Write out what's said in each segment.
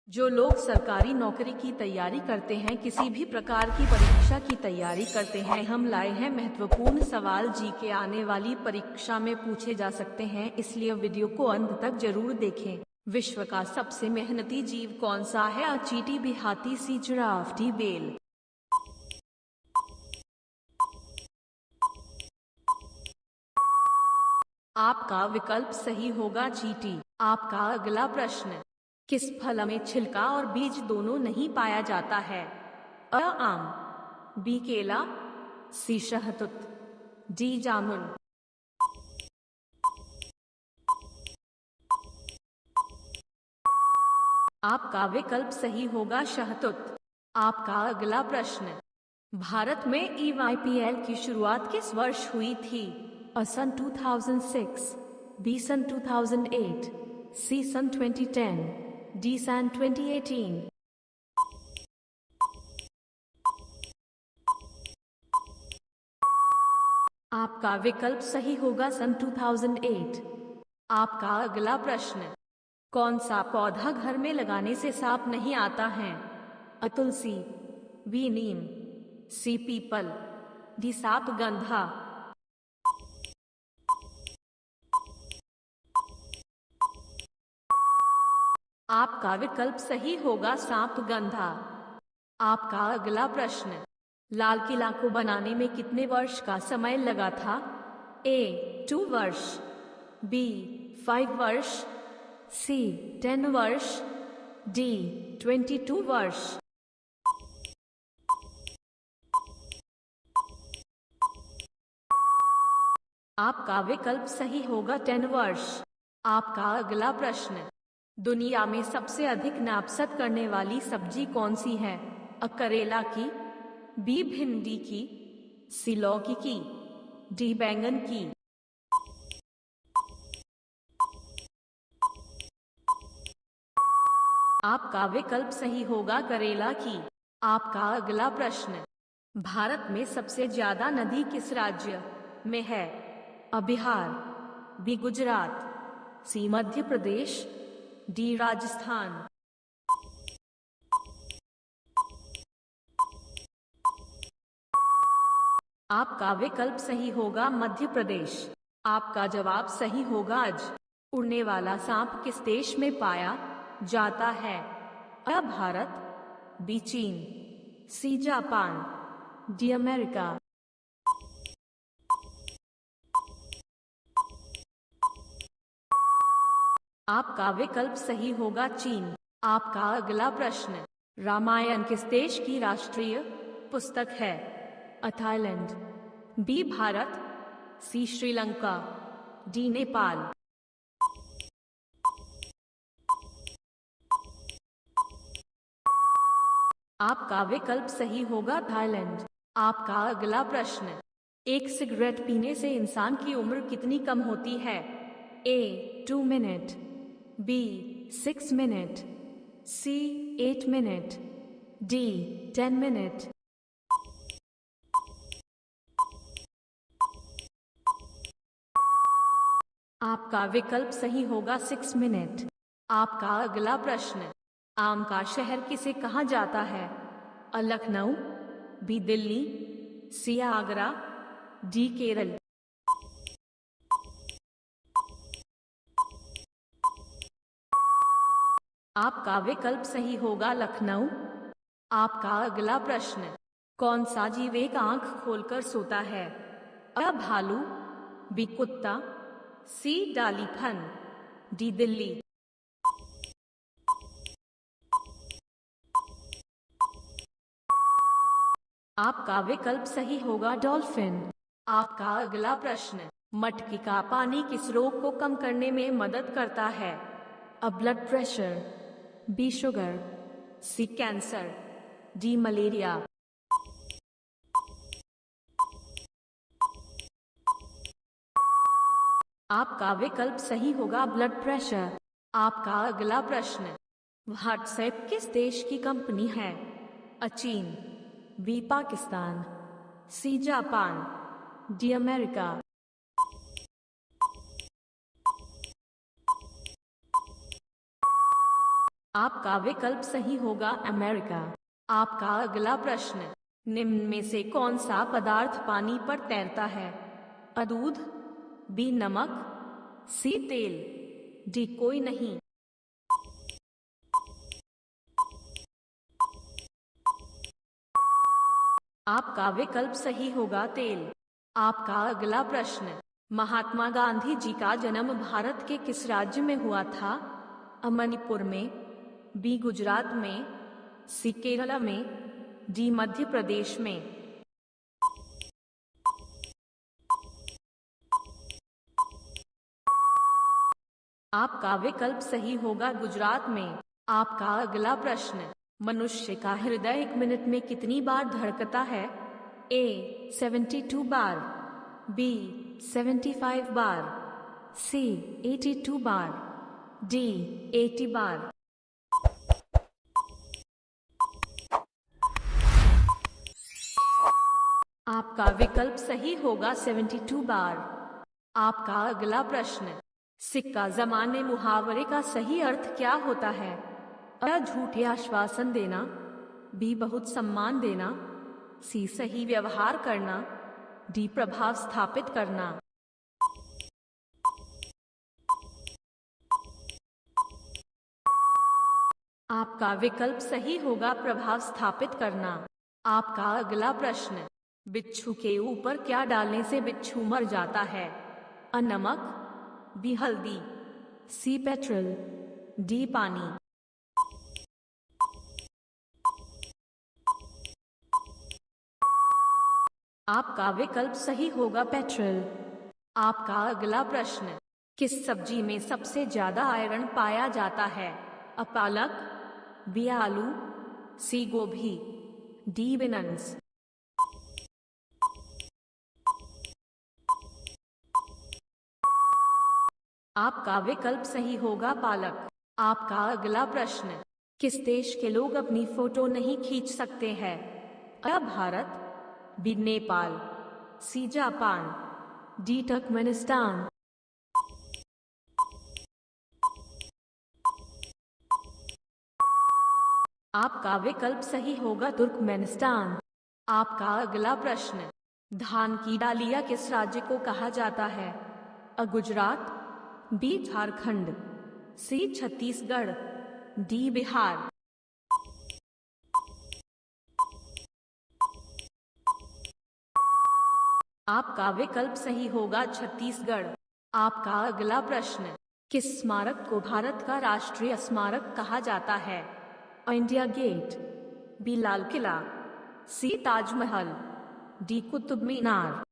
जो लोग सरकारी नौकरी की तैयारी करते हैं, किसी भी प्रकार की परीक्षा की तैयारी करते हैं, हम लाए हैं महत्वपूर्ण सवाल जी के आने वाली परीक्षा में पूछे जा सकते हैं, इसलिए वीडियो को अंत तक जरूर देखें। विश्व का सबसे मेहनती जीव कौन सा है? अ चींटी, बी हाथी, सी जिराफ, डी बेल। आपका विकल्प सही होगा चींटी। आपका अगला प्रश्न, किस फल में छिलका और बीज दोनों नहीं पाया जाता है? अ आम, बी केला, सी शहतूत, डी जामुन। आपका विकल्प सही होगा शहतूत। आपका अगला प्रश्न, भारत में EYPL की शुरुआत किस वर्ष हुई थी? अ सन 2006, बी सन 2008, सी सन 2010, डी सन 2018। आपका विकल्प सही होगा सन 2008। आपका अगला प्रश्न, कौन सा पौधा घर में लगाने से सांप नहीं आता है? अ तुलसी, बी नीम, सी पीपल, डी सांप गंधा। आपका विकल्प सही होगा सांप गंधा। आपका अगला प्रश्न, लाल किला को बनाने में कितने वर्ष का समय लगा था? ए 2 वर्ष, बी 5 वर्ष, सी 10 वर्ष, डी 22 वर्ष। आपका विकल्प सही होगा 10 वर्ष। आपका अगला प्रश्न, दुनिया में सबसे अधिक नापसंद करने वाली सब्जी कौन सी है? अ करेला की, बी भिंडी की, सी लौकी की, डी बैंगन की। आपका विकल्प सही होगा करेला की। आपका अगला प्रश्न, भारत में सबसे ज्यादा नदी किस राज्य में है? अ बिहार, बी गुजरात, सी मध्य प्रदेश, डी राजस्थान। आपका विकल्प सही होगा मध्य प्रदेश। आपका जवाब सही होगा आज। उड़ने वाला सांप किस देश में पाया जाता है? अ भारत, बी चीन, सी जापान, डी अमेरिका। आपका विकल्प सही होगा चीन। आपका अगला प्रश्न, रामायण किस देश की राष्ट्रीय पुस्तक है? अ थाईलैंड, बी भारत, सी श्रीलंका, डी नेपाल। आपका विकल्प सही होगा थाईलैंड। आपका अगला प्रश्न, एक सिगरेट पीने से इंसान की उम्र कितनी कम होती है? ए 2 मिनट, बी 6 मिनट, सी 8 मिनट, डी 10 मिनट। आपका विकल्प सही होगा 6 मिनट। आपका अगला प्रश्न, आम का शहर किसे कहा जाता है? अ लखनऊ, बी दिल्ली, सी आगरा, डी केरल। आपका विकल्प सही होगा लखनऊ। आपका अगला प्रश्न, कौन सा जीव एक आंख खोलकर सोता है? अ भालू, बी कुत्ता, सी डालीफन, डी दिल्ली। आपका विकल्प सही होगा डॉल्फिन। आपका अगला प्रश्न, मटकी का पानी किस रोग को कम करने में मदद करता है? A blood pressure, B sugar, C cancer, D malaria. आपका विकल्प सही होगा ब्लड प्रेशर। आपका अगला प्रश्न, व्हाट्सएप किस देश की कंपनी है? अ चीन, B Pakistan, C Japan, D America. आपका विकल्प सही होगा अमेरिका। आपका अगला प्रश्न, निम्न में से कौन सा पदार्थ पानी पर तैरता है? अ दूध, बी नमक, सी तेल, डी कोई नहीं। आपका विकल्प सही होगा तेल। आपका अगला प्रश्न, महात्मा गांधी जी का जन्म भारत के किस राज्य में हुआ था? अ मणिपुर में, बी गुजरात में, सी केरला में, डी मध्य प्रदेश में। आपका विकल्प सही होगा गुजरात में। आपका अगला प्रश्न, मनुष्य का हृदय 1 मिनट में कितनी बार धड़कता है? ए 72 बार, बी 75 बार, सी 82 बार, डी 80 बार। आपका विकल्प सही होगा 72 बार। आपका अगला प्रश्न, सिक्का जमाने मुहावरे का सही अर्थ क्या होता है? अ झूठे आश्वासन देना, बी बहुत सम्मान देना, सी सही व्यवहार करना, डी प्रभाव स्थापित करना। आपका विकल्प सही होगा प्रभाव स्थापित करना। आपका अगला प्रश्न, बिच्छू के ऊपर क्या डालने से बिच्छू मर जाता है? अ नमक, बी हल्दी, सी पेट्रोल, डी पानी। आपका विकल्प सही होगा पेट्रोल। आपका अगला प्रश्न, किस सब्जी में सबसे ज्यादा आयरन पाया जाता है? अ पालक, बी आलू, सी गोभी, डी बीन्स। आपका विकल्प सही होगा पालक। आपका अगला प्रश्न, किस देश के लोग अपनी फोटो नहीं खींच सकते हैं? A Bharat, B Nepal, C Japan, D Turkmenistan. आपका विकल्प सही होगा तुर्कमेनिस्तान। आपका अगला प्रश्न, धान की डालिया किस राज्य को कहा जाता है? अ गुजरात, बी झारखंड, सी छत्तीसगढ़, डी बिहार। आपका विकल्प सही होगा छत्तीसगढ़। आपका अगला प्रश्न, किस स्मारक को भारत का राष्ट्रीय स्मारक कहा जाता है? अ India gate, B Lal Qila, सी ताजमहल, डी कुतुब मीनार।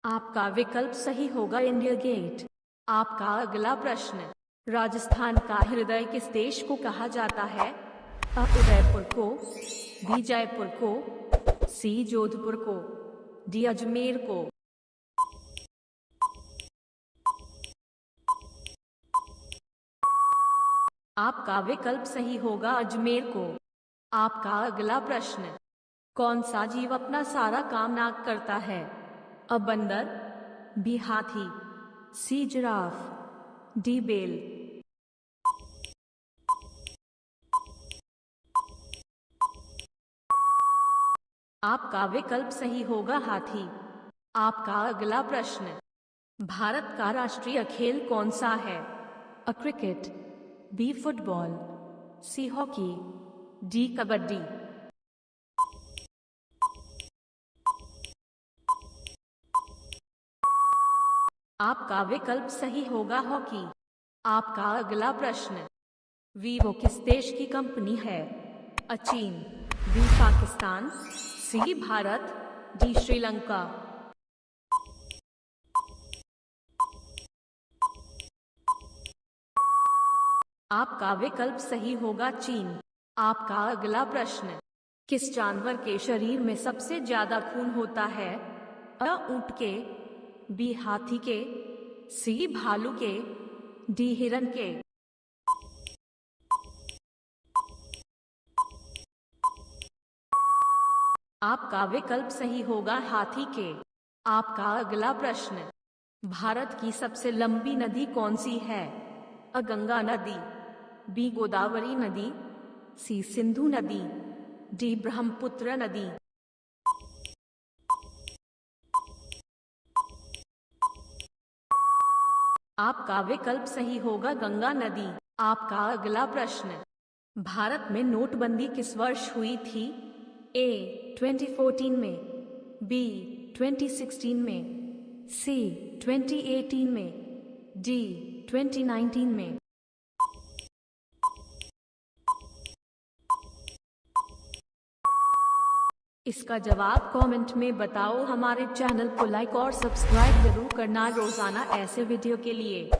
आपका विकल्प सही होगा इंडिया गेट। आपका अगला प्रश्न, राजस्थान का हृदय किस देश को कहा जाता है? अ उदयपुर को, बी जयपुर को, सी जोधपुर को, डी अजमेर को। आपका विकल्प सही होगा अजमेर को। आपका अगला प्रश्न, कौन सा जीव अपना सारा काम नाक करता है? अ बंदर, बी हाथी, सी जिराफ, डी बेल। आपका विकल्प सही होगा हाथी। आपका अगला प्रश्न, भारत का राष्ट्रीय खेल कौन सा है? A cricket, B football, C hockey, D kabaddi. आपका विकल्प सही होगा हॉकी। आपका अगला प्रश्न, वीवो किस देश की कंपनी है? अ चीन, बी पाकिस्तान, सी भारत, डी श्रीलंका। आपका विकल्प सही होगा चीन। आपका अगला प्रश्न, किस जानवर के शरीर में सबसे ज्यादा खून होता है? अ ऊंट के, बी हाथी के, सी भालू के, डी हिरन के। आपका विकल्प सही होगा हाथी के। आपका अगला प्रश्न, भारत की सबसे लंबी नदी कौन सी है? अ गंगा नदी, बी गोदावरी नदी, सी सिंधु नदी, डी ब्रह्मपुत्र नदी। आपका विकल्प सही होगा, गंगा नदी। आपका अगला प्रश्न, भारत में नोटबंदी किस वर्ष हुई थी? ए 2014 में, बी 2016 में, सी 2018 में, डी 2019 में। इसका जवाब कमेंट में बताओ। हमारे चैनल को लाइक और सब्सक्राइब जरूर करना रोजाना ऐसे वीडियो के लिए।